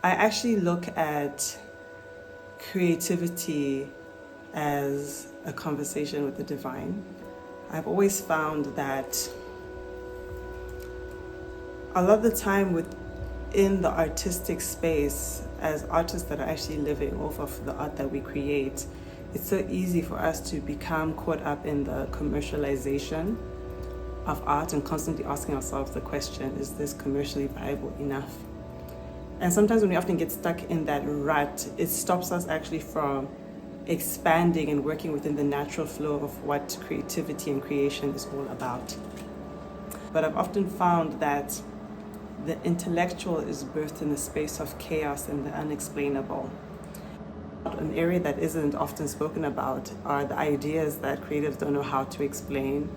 I actually look at creativity as a conversation with the divine. I've always found that a lot of the time within the artistic space, as artists that are actually living off of the art that we create, it's so easy for us to become caught up in the commercialization of art and constantly asking ourselves the question, is this commercially viable enough? And sometimes when we often get stuck in that rut, it stops us actually from expanding and working within the natural flow of what creativity and creation is all about. But I've often found that the intellectual is birthed in the space of chaos and the unexplainable. An area that isn't often spoken about are the ideas that creatives don't know how to explain,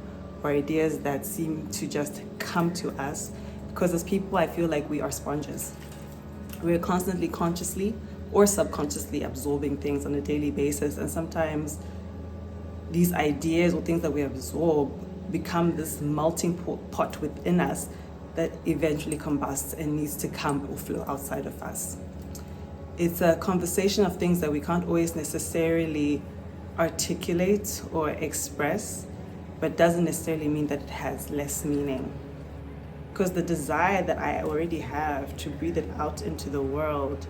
or ideas that seem to just come to us, because as people, I feel like we are sponges. We're constantly consciously or subconsciously absorbing things on a daily basis, and sometimes these ideas or things that we absorb become this melting pot within us that eventually combusts and needs to come or flow outside of us. It's a conversation of things that we can't always necessarily articulate or express, but doesn't necessarily mean that it has less meaning. Because the desire that I already have to breathe it out into the world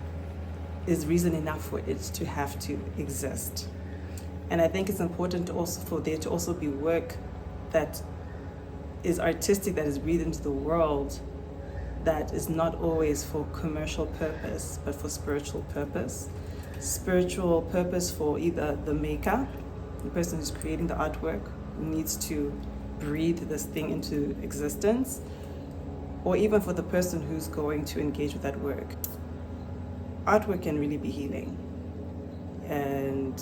is reason enough for it to have to exist. And I think it's important also for there to also be work that is artistic, that is breathed into the world, that is not always for commercial purpose, but for spiritual purpose. Spiritual purpose for either the maker, the person who's creating the artwork, who needs to breathe this thing into existence, or even for the person who's going to engage with that work. Artwork can really be healing, and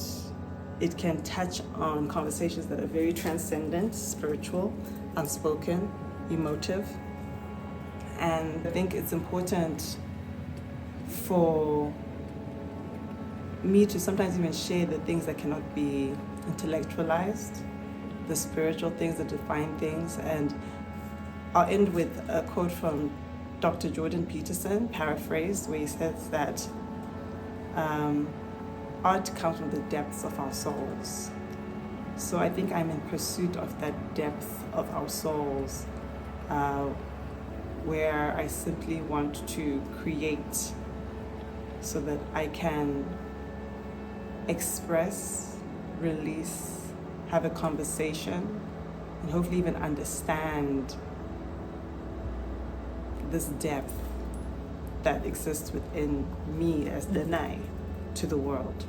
it can touch on conversations that are very transcendent, spiritual, unspoken, emotive. And I think it's important for me to sometimes even share the things that cannot be intellectualized, the spiritual things that define things. And I'll end with a quote from Dr. Jordan Peterson, paraphrased, where he says that art comes from the depths of our souls. So I think I'm in pursuit of that depth of our souls, where I simply want to create so that I can express, release, have a conversation, and hopefully even understand this depth that exists within me as Danayi to the world.